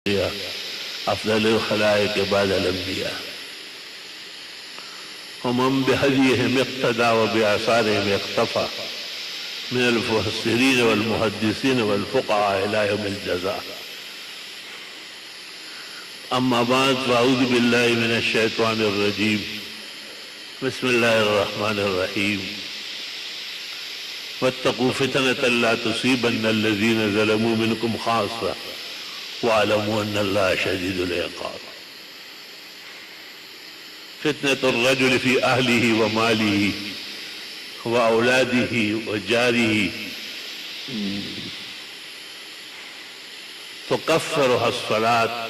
افضل الخلائق بعد الانبیاء ومن بهديهم اقتدى وبآثارهم اقتفى من المفسرين والمحدثين والفقهاء إلى يوم الجزاء. أما بعد فأعوذ بالله من الشيطان الرجيم. بسم الله الرحمن الرحيم. واتقوا فتنة لا تصيبن الذين ظلموا منكم خاصة واعلموا أن الله شديد العقاب. فتنة الرجل في أهله وماله وأولاده وجاره تكفرها الصلاة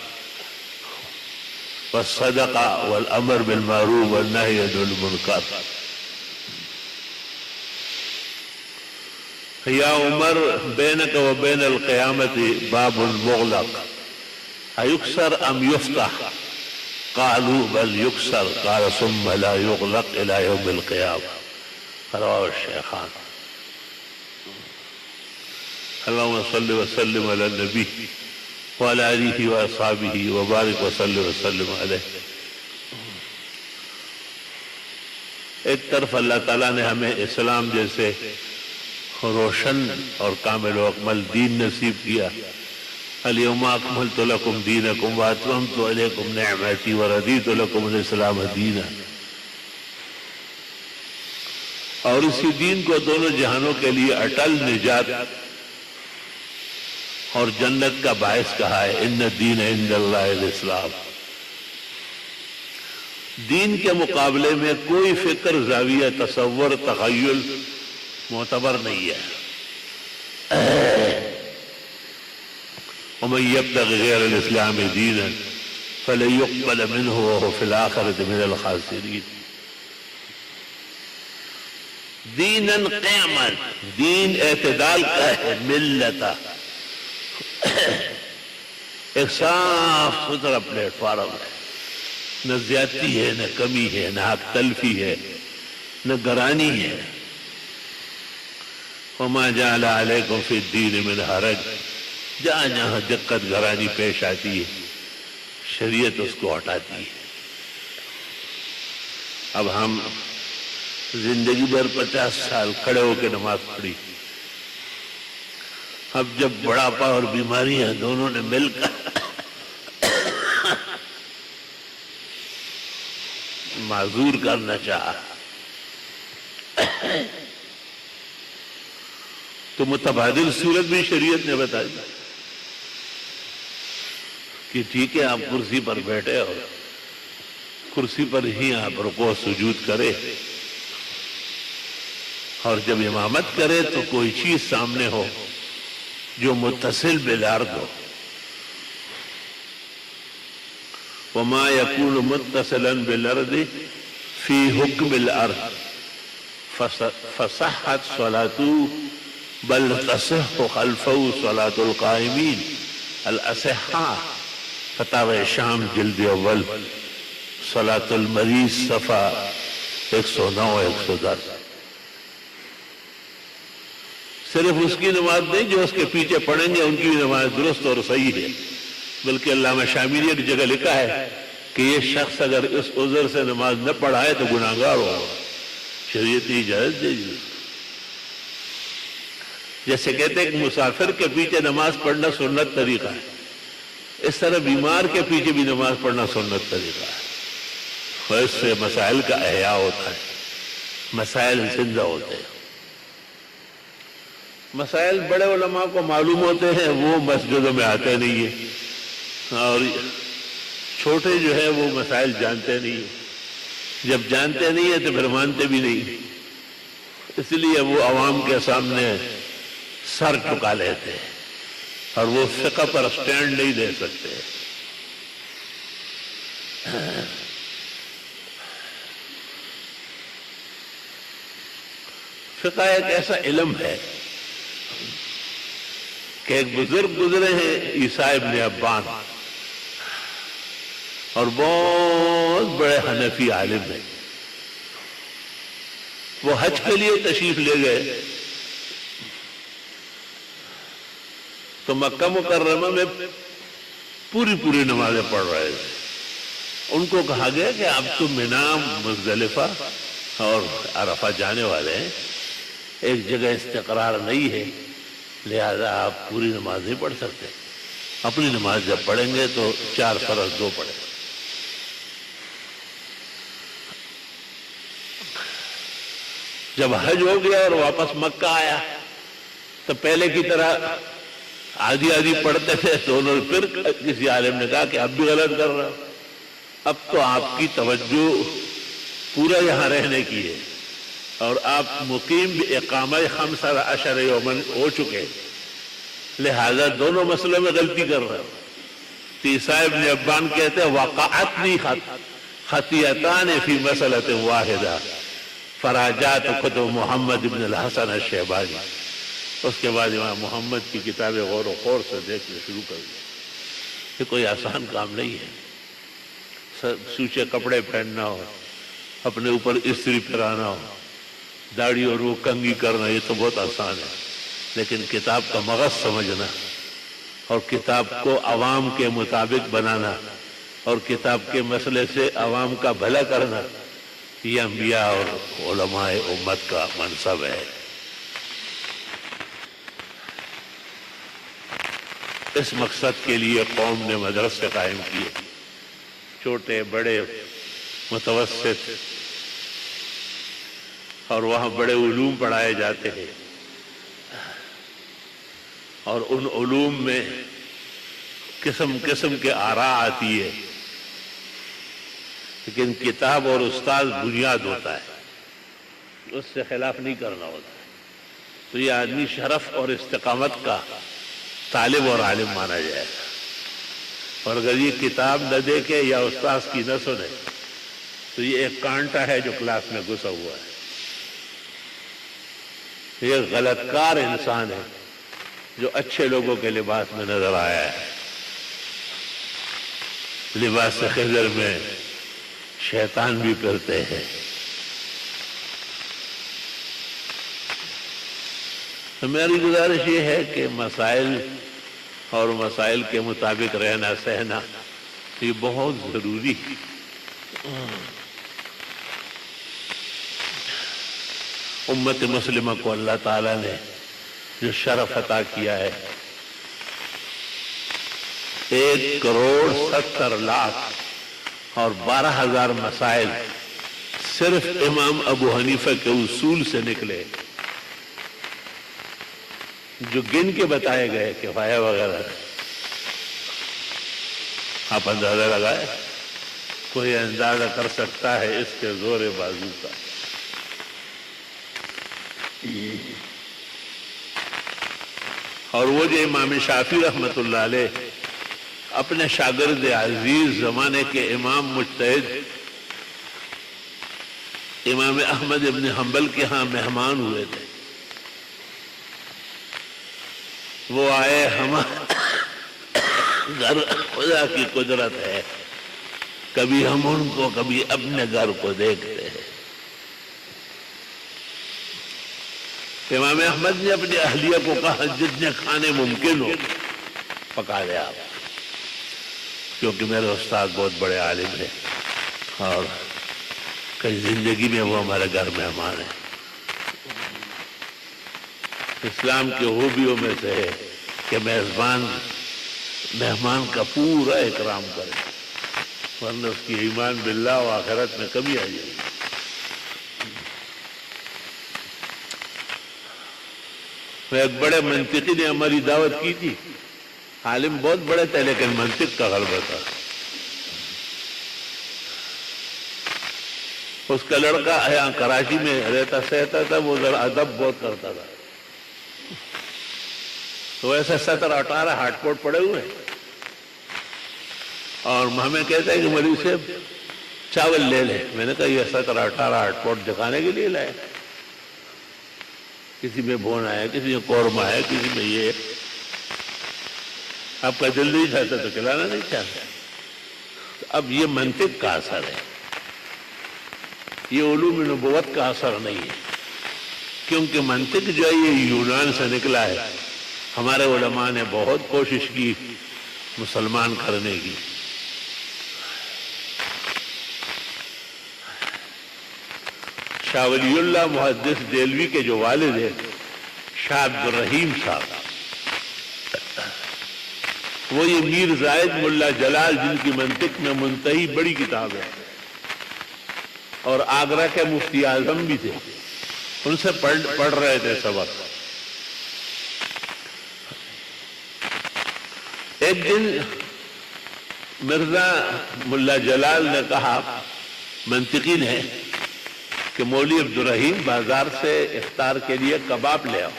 والصدقة والأمر بالمعروف والنهي عن المنكر. يا عمر بينك وبين القيامة باب مغلق أيكسر أم يفتح؟ قالوا بل يكسر. قال ثم لا يغلق إلى يوم القيامة. رواه الشيخان. اللهم صل وسلم على النبي وعلى آله وأصحابه وبارك وسلم عليه. ایک طرف اللہ تعالیٰ نے ہمیں اسلام جیسے روشن اور کامل و اکمل دین نصیب کیا. اليوم اکملت لکم دینکم واتممت علیکم نعمتی ورضیت لکم الاسلام دینا. اور اسی دین کو دونوں جہانوں کے لیے اٹل نجات اور جنت کا باعث کہا ہے. ان الدین عند اللہ الاسلام. دین کے مقابلے میں کوئی فکر، زاویہ، تصور، تخیل معتبر نہیں ہے. ومن يبتغ غير الاسلام دينا فلن يقبل منه وهو في الآخرة من الخاسرين. دینا قیما، دین اعتدال کا ہے. ملتا ایک صاف ستھرا پلیٹ فارم ہے. نہ زیادتی ہے، نہ کمی ہے، نہ حق تلفی ہے، نہ گرانی ہے. وما جعل علیکم فی الدین من حرج. جہاں جہاں دقت گرانی پیش آتی ہے شریعت اس کو ہٹاتی ہے. اب ہم زندگی بھر 50 سال کھڑے ہو کے نماز پڑھی. اب جب بڑھاپا اور بیماریاں دونوں نے مل کر معذور کرنا چاہا تو متبادل صورت بھی شریعت نے بتائی کہ ٹھیک ہے آپ کرسی پر بیٹھے اور کرسی پر ہی آپ رکوع سجود کرے، اور جب امامت کرے تو کوئی چیز سامنے ہو جو متصل بالارض ہو. وما يكون متصلا بالارض في حكم الارض فصحت صلاته بل تصح خلفه صلاة القائمين. الاصحاء فتاوی شام جلد اول صلاة المریض صفحہ 109-110. صرف اس کی نماز نہیں جو اس کے پیچھے پڑھیں گے ان کی بھی نماز درست اور صحیح ہے، بلکہ علامہ شامی نے ایک جگہ لکھا ہے کہ یہ شخص اگر اس عذر سے نماز نہ پڑھائے تو گناہگار ہوگا. شریعت اجازت دے دی. جیسے کہتے ہیں کہ مسافر کے پیچھے نماز پڑھنا سنت طریقہ ہے، اس طرح بیمار کے پیچھے بھی نماز پڑھنا سنت طریقہ ہے. اور اس سے مسائل کا احیاء ہوتا ہے، مسائل زندہ ہوتے ہیں. مسائل بڑے علماء کو معلوم ہوتے ہیں، وہ مسجدوں میں آتے نہیں ہیں، اور چھوٹے جو ہے وہ مسائل جانتے نہیں ہیں. جب جانتے نہیں ہیں تو پھر مانتے بھی نہیں، اس لیے وہ عوام کے سامنے سر چکا لیتے ہیں اور وہ فقہ پر سٹینڈ نہیں دے سکتے. فقہ ایک ایسا علم ہے کہ ایک بزرگ گزرے ہیں عیسیٰ ابن ابان، اور بہت بڑے حنفی عالم ہیں. وہ حج کے لیے تشریف لے گئے تو مکہ مکرمہ میں پوری نمازیں پڑھ رہے تھے. ان کو کہا گیا کہ اب تو منا، مزدلفہ اور عرفہ جانے والے ہیں، ایک جگہ استقرار نہیں ہے، لہذا آپ پوری نماز نہیں پڑھ سکتے. اپنی نماز جب پڑھیں گے تو 4 فرض 2 پڑھیں. جب حج ہو گیا اور واپس مکہ آیا تو پہلے کی طرح آدھی پڑھتے تھے. تو انہوں نے پھر کسی عالم نے کہا کہ اب بھی غلط کر رہا. اب تو آپ کی توجہ پورا یہاں رہنے کی ہے اور آپ مقیم اقامہ 15 یومن ہو چکے، لہذا دونوں مسئلوں میں غلطی کر رہے ہو. عیسیٰ ابن ابان کہتے ہیں وقعتنی خطیئتان فی مسئلۃ واحدہ فراجات کتب محمد ابن الحسن الشیبانی. اس کے بعد امام محمد کی کتابیں غور و خوض سے دیکھنا شروع کر دیا. یہ کوئی آسان کام نہیں ہے. سوچے کپڑے پہننا ہو، اپنے اوپر استری پھرانا ہو، داڑھی اور وہ کنگھی کرنا، یہ تو بہت آسان ہے. لیکن کتاب کا مغز سمجھنا اور کتاب کو عوام کے مطابق بنانا اور کتاب کے مسئلے سے عوام کا بھلا کرنا، یہ انبیاء اور علماء امت کا منصب ہے. اس مقصد کے لیے قوم نے مدرسے قائم کیے، چھوٹے بڑے متوسط، اور وہاں بڑے علوم پڑھائے جاتے ہیں. اور ان علوم میں قسم قسم کے آراء آتی ہے، لیکن کتاب اور استاد بنیاد ہوتا ہے، اس سے خلاف نہیں کرنا ہوتا. تو یہ آدمی شرف اور استقامت کا طالب اور عالم مانا جائے گا. اور اگر یہ کتاب نہ دیکھے یا استاذ کی نہ سنے تو یہ ایک کانٹا ہے جو کلاس میں گھسا ہوا ہے. یہ غلط کار انسان ہے جو اچھے لوگوں کے لباس میں نظر آیا ہے. لباس خضر میں شیطان بھی پھرتے ہیں. تو میری گزارش یہ ہے کہ مسائل اور مسائل کے مطابق رہنا سہنا یہ بہت ضروری ہے. امت مسلمہ کو اللہ تعالیٰ نے جو شرف عطا کیا ہے، 1,70,00,000 اور 12,000 مسائل صرف امام ابو حنیفہ کے اصول سے نکلے، جو گن کے بتائے گئے کفایہ وغیرہ. آپ اندازہ لگائے، کوئی اندازہ کر سکتا ہے اس کے زور بازو کا. اور وہ جو امام شافعی رحمت اللہ علیہ اپنے شاگرد عزیز زمانے کے امام مجتہد امام احمد ابن حنبل کے ہاں مہمان ہوئے تھے. وہ آئے، ہمارا گھر خدا کی قدرت ہے، کبھی ہم ان کو کبھی اپنے گھر کو دیکھتے ہیں. امام احمد نے اپنی اہلیہ کو کہا جتنے کھانے ممکن ہو پکا لے آپ، کیونکہ میرے استاد بہت بڑے عالم ہیں اور کئی زندگی میں وہ ہمارے گھر مہمان ہیں. اسلام کی خوبیوں میں سے ہے کہ مہمان کا پورا اکرام کرے، ورنہ اس کی ایمان باللہ و آخرت میں کمی آ جائے گی. ایک بڑے منطقی نے ہماری دعوت کی تھی، عالم بہت بڑے تھے لیکن منطق کا غلبہ تھا. اس کا لڑکا یہاں کراچی میں سہتا تھا، وہ ذرا ادب بہت کرتا تھا. تو ایسے 17-18 ہاٹ پوٹ پڑے ہوئے اور ہمیں کہتے ہیں کہ مولوی صاحب چاول لے لیں. میں نے کہا یہ 17-18 ہاٹ پوٹ دکھانے کے لیے لائے، کسی میں بھونا ہے، کسی میں قورمہ ہے، کسی میں یہ. آپ کا دل نہیں چاہتا تو کھلانا نہیں چاہتا. اب یہ منطق کا اثر ہے، یہ علوم نبوت کا اثر نہیں ہے، کیونکہ منطق جو ہے یہ یونان سے نکلا ہے. ہمارے علماء نے بہت کوشش کی مسلمان کرنے کی۔ شاہ ولی اللہ محدث دہلوی کے جو والد ہیں شاہ عبد الرحیم صاحب، وہ یہ میر زائد ملا جلال جن کی منطق میں منتہی بڑی کتاب ہے، اور آگرہ کے مفتی اعظم بھی تھے، ان سے پڑھ رہے تھے سبق۔ ایک دن مرزا ملا جلال نے کہا، منطقین ہے، کہ مولوی عبد الرحیم بازار سے افطار کے لیے کباب لے آؤ۔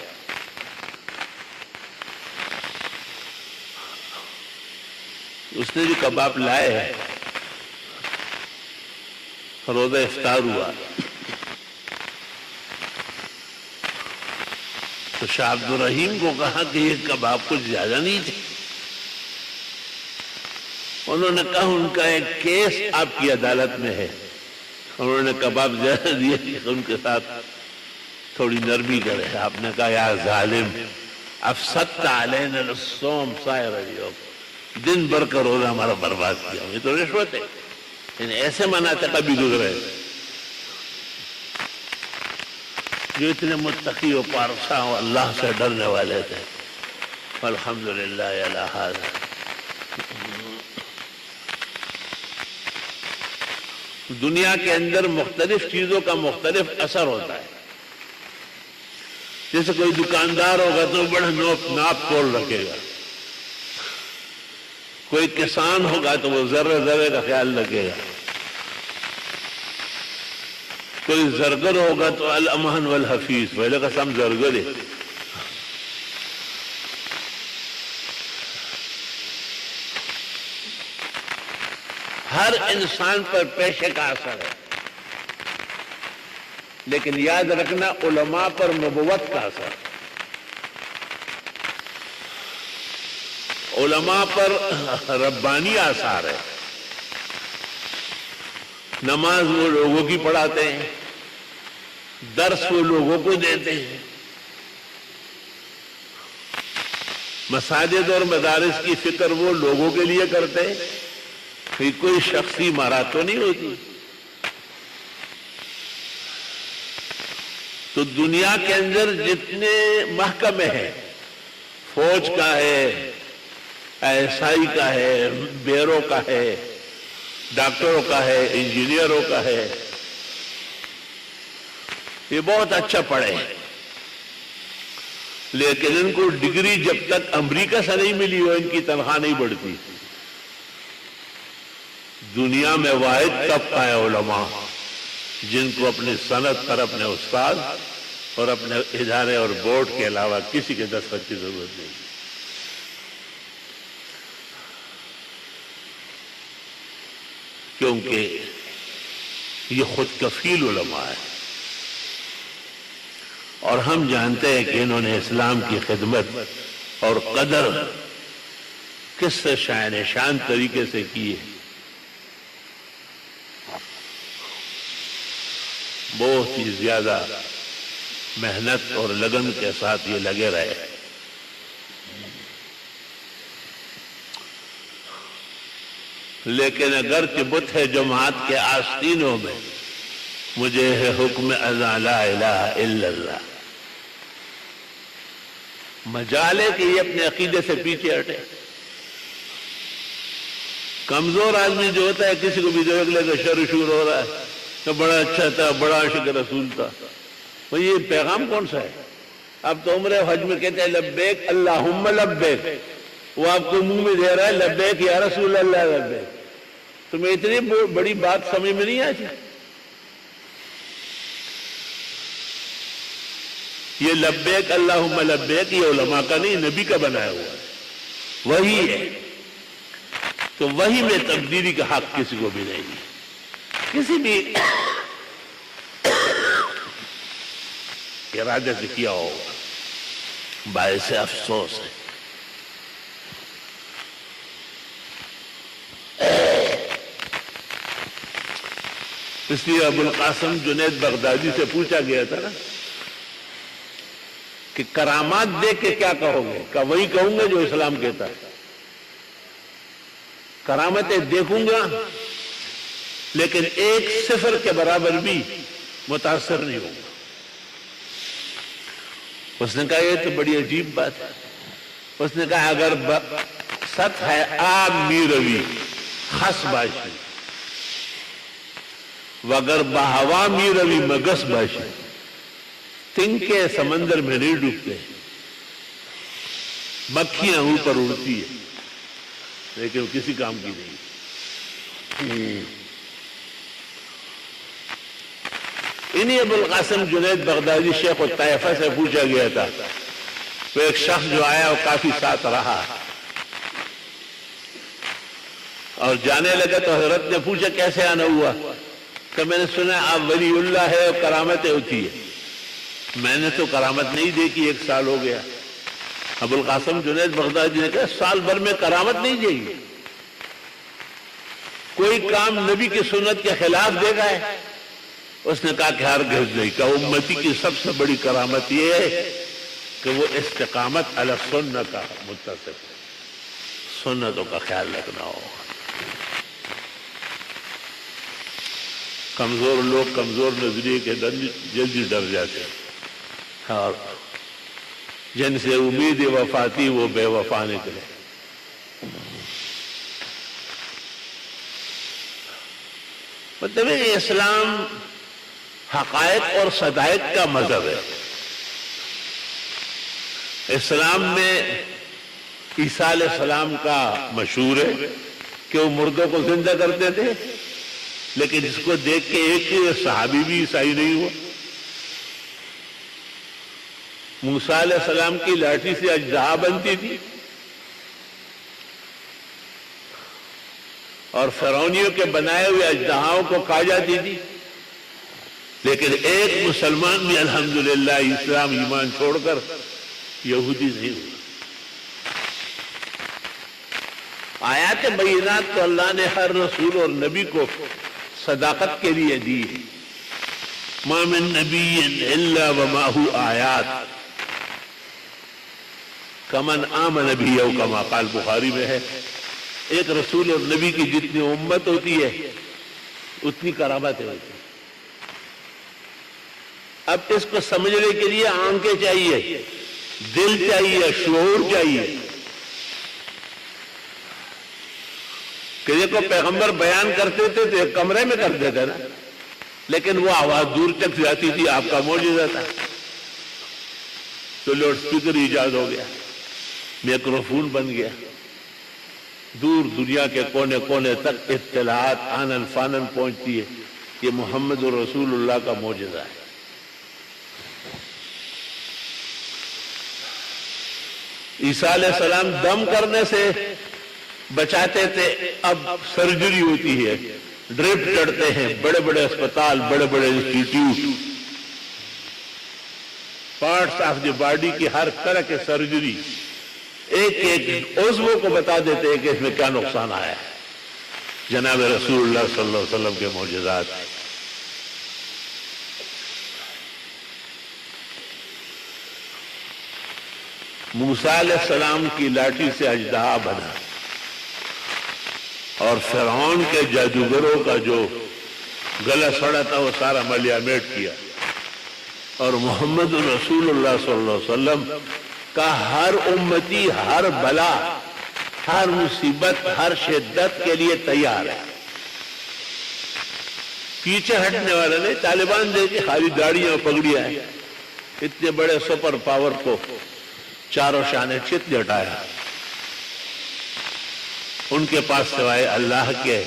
اس نے جو کباب لائے ہیں، روزہ افطار ہوا تو شاہ عبد الرحیم کو کہا کہ یہ کباب کچھ زیادہ نہیں تھے۔ انہوں نے کہا ان کا ایک کیس آپ کی عدالت میں ہے، انہوں نے کباب زیادہ دیے کہ ان کے ساتھ تھوڑی نرمی کرے۔ آپ نے کہا یا ظالم افسدت علینا الصوم سائر اليوم، دن بھر کا روزہ ہمارا برباد کیا، یہ تو رشوت ہے۔ یعنی ایسے مناتے کبھی گزرے جو اتنے متقی و پارسا و اللہ سے ڈرنے والے تھے۔ الحمدللہ علی ھذا۔ دنیا کے اندر مختلف چیزوں کا مختلف اثر ہوتا ہے۔ جیسے کوئی دکاندار ہوگا تو بڑا ناپ تول رکھے گا، کوئی کسان ہوگا تو وہ ذرے ذرے کا خیال رکھے گا، کوئی زرگر ہوگا تو الامان والحفیظ، پہلے قسم زرگر ہے۔ ہر انسان پر پیشے کا اثر ہے، لیکن یاد رکھنا علماء پر نبوت کا اثر، علماء پر ربانی آثار ہے۔ نماز وہ لوگوں کی پڑھاتے ہیں، درس وہ لوگوں کو دیتے ہیں، مساجد اور مدارس کی فکر وہ لوگوں کے لیے کرتے ہیں، کوئی شخصی مہارت تو نہیں ہوتی۔ تو دنیا کے اندر جتنے محکمے ہیں، فوج کا ہے، ایسائی کا ہے، بیرو کا ہے، ڈاکٹروں کا ہے، انجینئروں کا ہے، یہ بہت اچھا پڑھے، لیکن ان کو ڈگری جب تک امریکہ سے نہیں ملی ہو ان کی تنخواہ نہیں بڑھتی۔ دنیا میں واحد طبقہ ہے علماء جن کو اپنی صنعت پر اپنے استاد اور اپنے ادارے اور بورڈ کے علاوہ کسی کے دستخط کی ضرورت نہیں۔ کیونکہ یہ خود کفیل علماء ہے، اور ہم جانتے ہیں کہ انہوں نے اسلام کی خدمت اور قدر کس سے شائن شان طریقے سے کی ہے۔ بہت ہی زیادہ محنت اور لگن کے ساتھ یہ لگے رہے۔ لیکن اگر بت ہے جماعت کے آستینوں میں، مجھے ہے حکم ازاں لا الہ الا اللہ، مجالے کہ یہ اپنے عقیدے سے پیچھے ہٹے۔ کمزور آدمی جو ہوتا ہے کسی کو بھی دیکھ لے تو شر شور ہو رہا ہے تو بڑا اچھا تھا، بڑا عاشق رسول تھا، تو یہ پیغام کون سا ہے؟ اب تو عمرہ حج میں کہتے ہیں لبیک اللہم لبیک، وہ آپ کو منہ میں دے رہا ہے لبیک یا رسول اللہ لبیک۔ تمہیں اتنی بڑی بات سمجھ میں نہیں آتی؟ یہ لبیک اللہم لبیک یہ علماء کا نہیں، نبی کا بنایا ہوا ہے، وہی ہے۔ تو وہی میں تبدیلی کا حق کسی کو بھی نہیں ہے، کسی بھی ارادے سے کیا ہوگا، باعث افسوس ہے۔ اس لیے ابو القاسم جنید بغدادی سے پوچھا گیا تھا نا کہ کرامات دیکھ کے کیا کہو گے؟ کہ وہی کہوں گے جو اسلام کہتا ہے۔ کرامتیں دیکھوں گا لیکن ایک صفر کے برابر بھی متاثر نہیں ہوں گا۔ اس نے کہا یہ تو بڑی عجیب بات ہے۔ اس نے کہا اگر ست ہے آب می روی خس باشی وگر بہوا می روی مگس باشی، تنکے سمندر میں نہیں ڈوبتے، مکھیاں اوپر اڑتی ہے لیکن وہ کسی کام کی نہیں۔ انہی ابو القاسم جنید بغدادی شیخ الطائفہ سے پوچھا گیا تھا، وہ ایک شخص جو آیا وہ کافی ساتھ رہا اور جانے لگا تو حضرت نے پوچھا کیسے آنا ہوا؟ کہ میں نے سنا آپ ولی اللہ ہے اور کرامتیں ہوتی ہے۔ میں نے تو کرامت نہیں دیکھی، 1 سال ہو گیا۔ ابو القاسم جنید بغدادی نے کہا سال بھر میں کرامت نہیں دیکھی، کوئی کام نبی کی سنت کے خلاف دیکھا ہے؟ اس نے کہا کہ ہرگز نہیں۔ کہا امتی کی سب سے بڑی کرامت یہ ہے کہ وہ استقامت علی سنت کا متصف ہے، سنتوں کا خیال رکھنا ہو۔ کمزور لوگ کمزور نظریے کے جلدی ڈر جاتے ہیں اور جن سے امید وفا تھی وہ بے وفا نکلے۔ مطلب ہے اسلام حقائق اور صدائق کا مذہب ہے۔ اسلام میں عیسیٰ علیہ السلام کا مشہور ہے کہ وہ مردوں کو زندہ کرتے تھے، لیکن جس کو دیکھ کے ایک صحابی بھی عیسائی نہیں ہوا۔ موسیٰ علیہ السلام کی لاٹھی سے اژدہا بنتی تھی اور فرعونیوں کے بنائے ہوئے اژدہاؤں کو کھا جاتی تھی، لیکن ایک مسلمان بھی الحمدللہ اسلام ایمان چھوڑ کر یہودی نہیں ہوا۔ آیات بینات تو اللہ نے ہر رسول اور نبی کو صداقت کے لیے دی۔ ما من نبی الا ومعہ آیات کمن آمن بھی او کما قال بخاری میں ہے، ایک رسول اور نبی کی جتنی امت ہوتی ہے اتنی کرامتیں ہوتی ہیں۔ اب اس کو سمجھنے کے لیے آنکھیں چاہیے، دل چاہیے، شعور چاہیے کہ دیکھو پیغمبر بیان کرتے تھے تو ایک کمرے میں کرتے تھے نا، لیکن وہ آواز دور تک جاتی تھی، آپ کا معجزہ تھا۔ تو لاؤڈ اسپیکر ایجاد ہو گیا، مائکروفون بن گیا، دور دنیا کے کونے کونے تک اطلاعات آنن فانن پہنچتی ہے۔ یہ محمد رسول اللہ کا معجزہ ہے۔ عیسیٰ علیہ السلام دم کرنے سے بچاتے تھے، اب سرجری ہوتی ہے، ڈرپ چڑھتے ہیں، بڑے بڑے اسپتال، بڑے بڑے institute, parts of the body کی ہر طرح کے سرجری ایک ایک عضو کو بتا دیتے ہیں کہ اس میں کیا نقصان آیا ہے۔ جناب رسول اللہ صلی اللہ علیہ وسلم کے معجزات۔ موسیٰ علیہ السلام کی لاٹھی سے اژدہا بنا اور فرعون کے جادوگروں کا جو گلا سڑا تھا وہ سارا ملیا میٹ کیا، اور محمد رسول اللہ صلی اللہ علیہ وسلم کا ہر امتی ہر بلا، ہر مصیبت، ہر شدت کے لیے تیار ہے، پیچھے ہٹنے والا نہیں۔ طالبان دیکھیں خالی داڑیاں پگڑیاں ہیں، اتنے بڑے سپر پاور کو چاروں شانے چت ہٹایا۔ ان کے پاس سوائے اللہ کے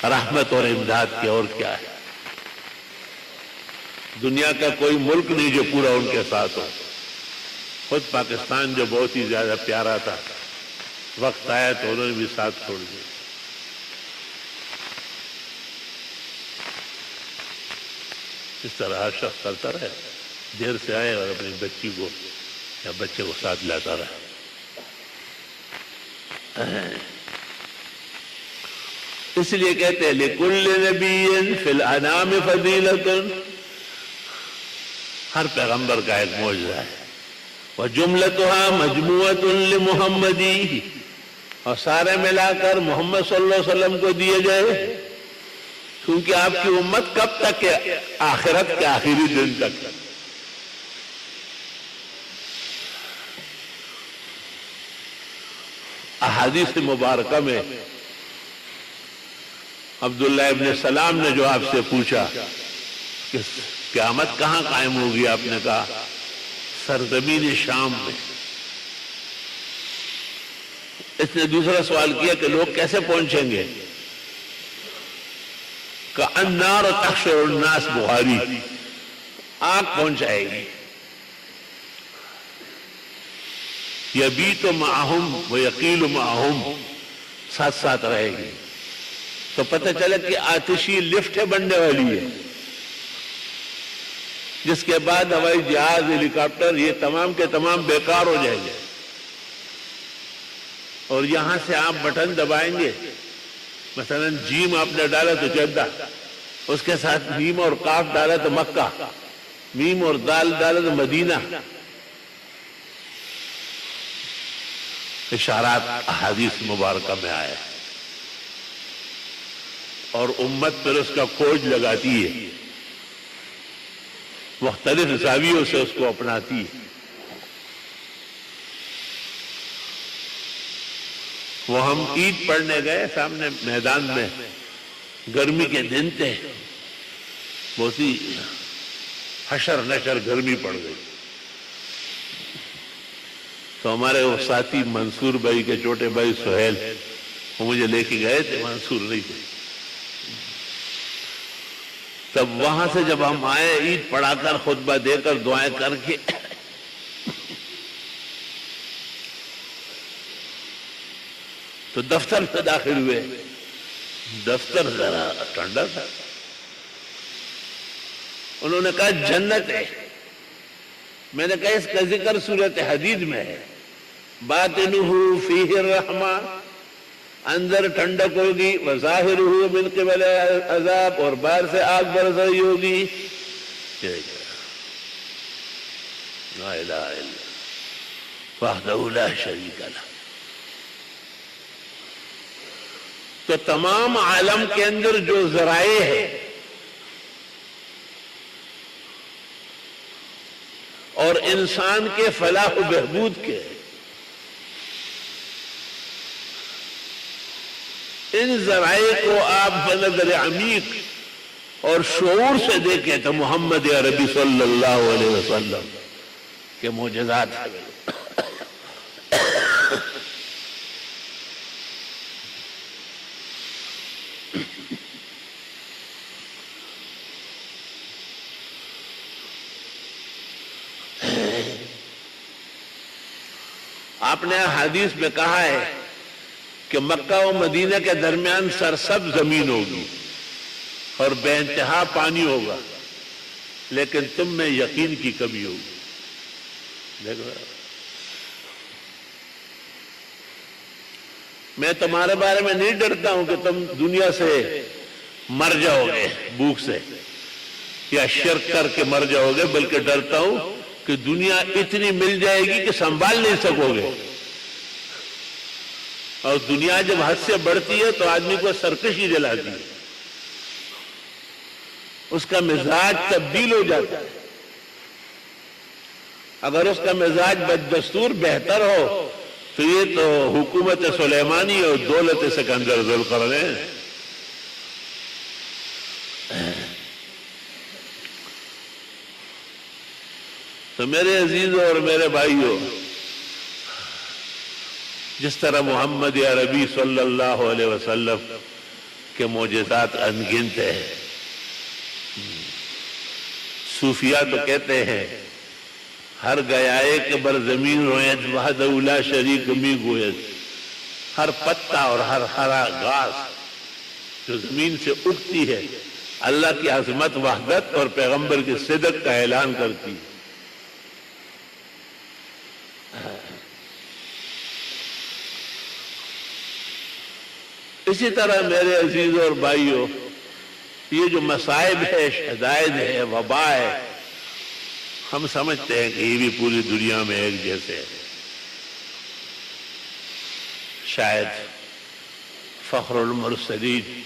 رحمت اور امداد کے اور کیا ہے؟ دنیا کا کوئی ملک نہیں جو پورا ان کے ساتھ ہو۔ خود پاکستان جو بہت ہی زیادہ پیارا تھا، وقت آیا تو انہوں نے بھی ساتھ چھوڑ دیا۔ اس طرح ہر شخص کرتا رہے، دیر سے آئے اور اپنی بچی کو یا بچے کو ساتھ لاتا رہے۔ اس لیے کہتے ہیں لِكُلِّ نَبِيٍّ فِي الْأَنَامِ فَضِيلَةٌ، ہر پیغمبر کا ایک معجزہ ہے۔ وَجُمْلَتُهَا مَجْمُوعَةٌ لِمُحَمَّدِ، اور سارے ملا کر محمد صلی اللہ علیہ وسلم کو دیے گئے، کیونکہ آپ کی امت کب تک ہے؟ آخرت کے آخری دن تک۔ احادیث مبارکہ میں عبداللہ ابن سلام نے جو آپ سے پوچھا کہ قیامت کہاں قائم ہوگی، آپ نے کہا سرزمین شام میں۔ اس نے دوسرا سوال کیا کہ لوگ کیسے پہنچیں گے؟ النار تحشر الناس، بخاری، آگ پہنچائے گی، یبیت معہم ویقیل معہم، ساتھ ساتھ رہے گی۔ تو پتہ چلے کہ آتشی لفٹ بننے والی ہے، جس کے بعد ہوائی جہاز، ہیلی کاپٹر، یہ تمام کے تمام بیکار ہو جائیں گے، اور یہاں سے آپ بٹن دبائیں گے، مثلا جیم آپ نے ڈالا تو جدہ، اس کے ساتھ میم اور کاف ڈالا تو مکہ، میم اور دال ڈالا تو مدینہ۔ اشارات احادیث مبارکہ میں آئے، اور امت پر اس کا کھوج لگاتی ہے، مختلف زاویوں سے اس کو اپناتی ہے۔ وہ ہم عید پڑھنے گئے، سامنے میدان میں گرمی کے دن تھے، بہت ہی حشر نشر گرمی پڑ گئی، تو ہمارے وہ ساتھی منصور بھائی کے چھوٹے بھائی سہیل، وہ مجھے لے کے گئے تھے، منصور نہیں تھے۔ تب وہاں سے جب ہم آئے، عید پڑھا کر، خطبہ دے کر، دعائیں کر کے، تو دفتر میں داخل ہوئے۔ دفتر ذرا ٹھنڈا تھا، انہوں نے کہا جنت ہے۔ میں نے کہا اس کا ذکر سورۃ حدید میں ہے، باطنہ فیہ الرحمہ، اندر ٹھنڈک ہوگی، وظاہرہ من قبل عذاب، اور باہر سے آگ برس رہی ہوگی۔ لا الہ الا اللہ وحدہ لا شریک لہ۔ تو تمام عالم کے اندر جو ذرائع ہے اور انسان کے فلاح و بہبود کے، ان ذرائع کو آپ بنظر عمیق اور شعور سے دیکھیں تو محمد عربی صلی اللہ علیہ وسلم کے معجزات ہیں۔ آپ نے حدیث میں کہا ہے کہ مکہ و مدینہ کے درمیان سرسبز زمین ہوگی اور بے انتہا پانی ہوگا، لیکن تم میں یقین کی کمی ہوگی۔ دیکھو، میں تمہارے بارے میں نہیں ڈرتا ہوں کہ تم دنیا سے مر جاؤ گے بھوک سے یا شرک کر کے مر جاؤ گے، بلکہ ڈرتا ہوں کہ دنیا اتنی مل جائے گی کہ سنبھال نہیں سکو گے، اور دنیا جب حد سے بڑھتی ہے تو آدمی کو سرکشی دلاتی ہے، اس کا مزاج تبدیل ہو جاتا ہے۔ اگر اس کا مزاج بددستور بہتر ہو تو یہ تو حکومت سلیمانی اور دولت سکندر ذوالقرنین ہے۔ تو میرے عزیزوں اور میرے بھائیوں، جس طرح محمد عربی صلی اللہ علیہ وسلم کے معجزات انگنت ہیں، صوفیہ تو کہتے ہیں ہر گیائے کے بر زمین رویت وحدہ لا شریک می گویت، ہر پتا اور ہر ہرا گھاس جو زمین سے اٹھتی ہے اللہ کی عظمت، وحدت اور پیغمبر کی صدق کا اعلان کرتی ہے۔ اسی طرح میرے عزیزوں اور بھائیوں، یہ جو مصائب ہے، شدائد ہے، وبا ہے، ہم سمجھتے ہیں کہ یہ بھی پوری دنیا میں ایک جیسے ہے۔ شاید فخر المرسلین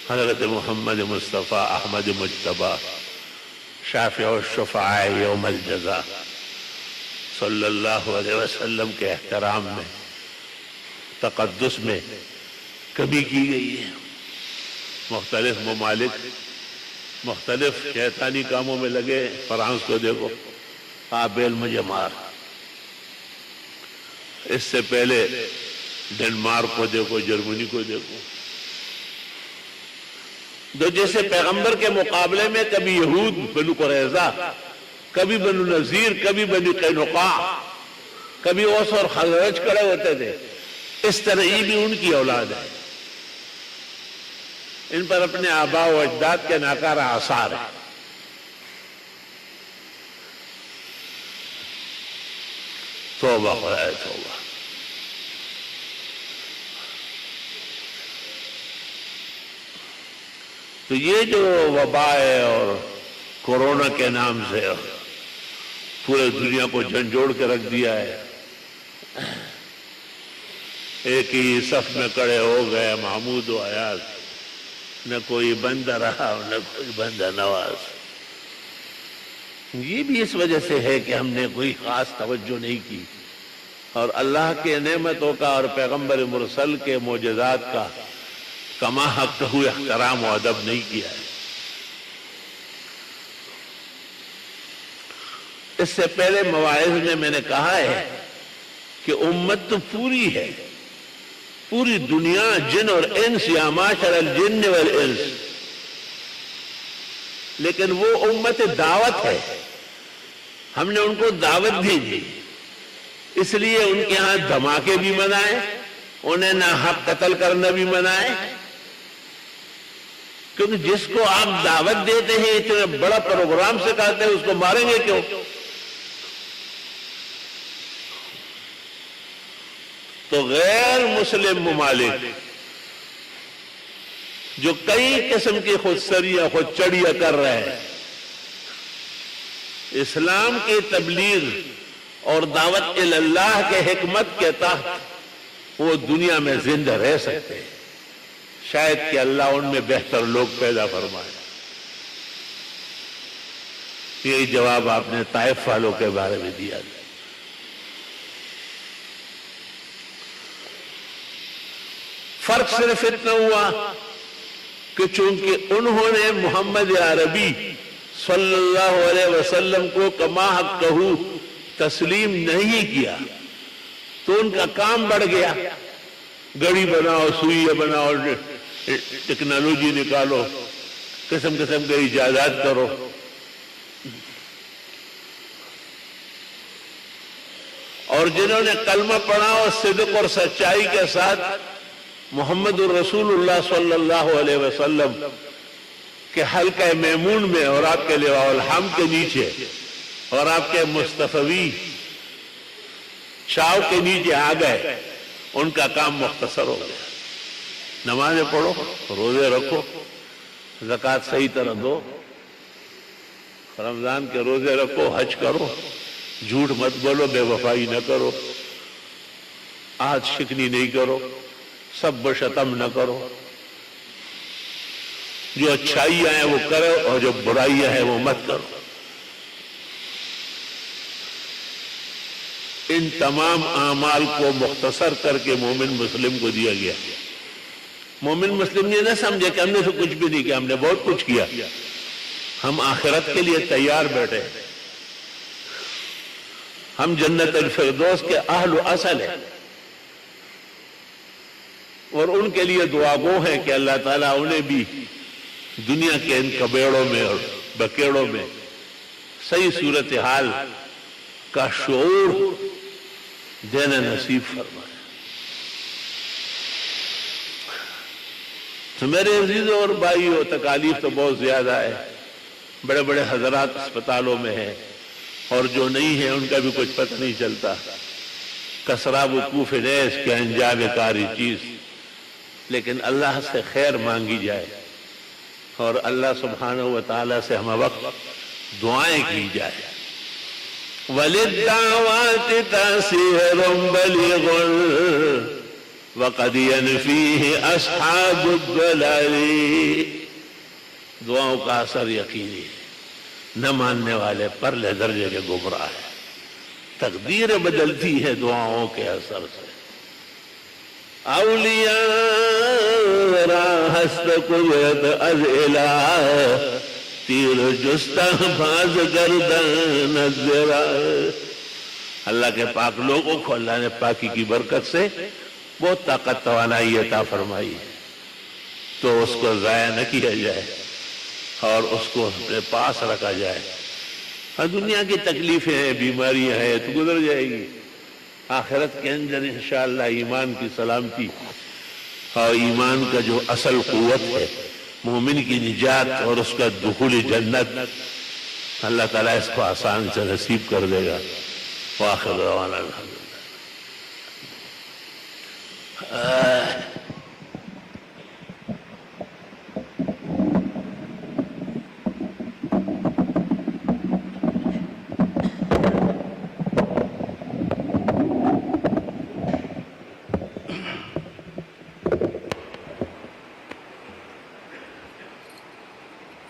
حضرت محمد مصطفیٰ احمد مجتبیٰ شافع الشفعاء یوم الجزا صلی اللہ علیہ وسلم کے احترام میں، تقدس میں کمی کی گئی ہے۔ مختلف ممالک مختلف شیطانی کاموں میں لگے۔ فرانس کو دیکھو، بیل مجھے مار۔ اس سے پہلے ڈنمارک کو دیکھو، جرمنی کو دیکھو۔ تو جیسے پیغمبر کے مقابلے میں کبھی یہود بنو قریظہ، کبھی بنو نذیر، کبھی بنو قینقاع، کبھی اوس اور خزرج کھڑے ہوتے تھے، اس طرح یہ بھی ان کی اولاد ہے۔ ان پر اپنے آباء و اجداد کے ناکارہ آثار ہیں۔ توبہ خدائے توبہ۔ تو یہ جو وبا ہے اور کورونا کے نام سے پورے دنیا کو جھنجھوڑ کے رکھ دیا ہے، ایک ہی صف میں کھڑے ہو گئے محمود و ایاز، نہ کوئی بندہ رہا نہ کوئی بندہ نواز۔ یہ بھی اس وجہ سے ہے کہ ہم نے کوئی خاص توجہ نہیں کی اور اللہ کے نعمتوں کا اور پیغمبر مرسل کے معجزات کا کما حق ہوئے احترام و ادب نہیں کیا ہے۔ اس سے پہلے مواعظ میں نے کہا ہے کہ امت تو پوری ہے، پوری دنیا جن اور انس، یا معاشر الجن والانس، لیکن وہ امت دعوت ہے۔ ہم نے ان کو دعوت بھیجی، اس لیے ان کے ہاں دھماکے بھی منائے، انہیں ناحق قتل کرنا بھی منائے، کیونکہ جس کو آپ دعوت دیتے ہیں، اتنا بڑا پروگرام سکھاتے ہیں، اس کو ماریں گے کیوں؟ تو غیر مسلم ممالک جو کئی قسم کی خودسریاں، خود چڑیاں کر رہے ہیں، اسلام کی تبلیغ اور دعوت اللہ کے حکمت کے تحت وہ دنیا میں زندہ رہ سکتے ہیں۔ شاید کہ اللہ ان میں بہتر لوگ پیدا فرمائے۔ یہی جواب آپ نے طائف والوں کے بارے میں دیا۔ فرق صرف اتنا ہوا کہ چونکہ انہوں نے محمد عربی صلی اللہ علیہ وسلم کو کما حقہ تسلیم نہیں کیا تو ان کا کام بڑھ گیا۔ گڑی بناؤ، سوئیاں بناؤ، ٹیکنالوجی نکالو، قسم قسم کے ایجادات کرو۔ اور جنہوں نے کلمہ پڑھا اور صدق اور سچائی کے ساتھ محمد الرسول اللہ صلی اللہ علیہ وسلم کے حلقہ میمون میں اور آپ کے لواء الحمد کے نیچے اور آپ کے مصطفی چھاؤ کے نیچے آ گئے، ان کا کام مختصر ہو گیا۔ نمازیں پڑھو، روزے رکھو، زکوٰۃ صحیح طرح دو، رمضان کے روزے رکھو، حج کرو، جھوٹ مت بولو، بے وفائی نہ کرو، عہد شکنی نہیں کرو، سب و شتم نہ کرو، جو اچھائیاں ہیں وہ کرو اور جو برائیاں ہیں وہ مت کرو۔ ان تمام اعمال کو مختصر کر کے مومن مسلم کو دیا گیا۔ مومن مسلم یہ نہ سمجھے کہ ہم نے تو کچھ بھی نہیں کیا، ہم نے بہت کچھ کیا، ہم آخرت کے لیے تیار بیٹھے، ہم جنت الفردوس کے اہل و اصل ہیں، اور ان کے لیے دعا گو ہے کہ اللہ تعالیٰ انہیں بھی دنیا کے ان کبیڑوں میں اور بکیڑوں میں صحیح صورتحال کا شعور دینا نصیب فرمائے۔ تو میرے عزیزوں اور بھائیوں، تکالیف تو بہت زیادہ ہے، بڑے بڑے حضرات اسپتالوں میں ہیں اور جو نہیں ہیں ان کا بھی کچھ پتہ نہیں چلتا، کسراب وقوف نیس کے انجام کاری چیز۔ لیکن اللہ سے خیر مانگی جائے اور اللہ سبحانہ و تعالیٰ سے ہم وقت دعائیں کی جائے۔ وَلِلدَّعْوَاتِ تَأْثِيرٌ بَلِيغٌ وقد ينفيه اصحاب الضلال، دعاؤں کا اثر یقینی ہے، نہ ماننے والے پرلے درجے کے گمراہ ہیں، تقدیر بدلتی ہے دعاؤں کے اثر سے۔ اولیاء را ہست قوت از الہ، تیر جستہ باز گردن الذرا، اللہ کے پاک لوگوں کو اللہ نے پاکی کی برکت سے بہت طاقت توانائی عطا فرمائی ہے، تو اس کو ضائع نہ کیا جائے اور اس کو اپنے پاس رکھا جائے۔ اور دنیا کی تکلیفیں ہیں، بیماریاں ہیں، تو گزر جائے گی، آخرت کے اندر انشاءاللہ ایمان کی سلامتی اور ایمان کا جو اصل قوت ہے، مومن کی نجات اور اس کا دخول جنت، اللہ تعالیٰ اس کو آسان سے نصیب کر دے گا۔ وآخر دعوانا الحمدللہ۔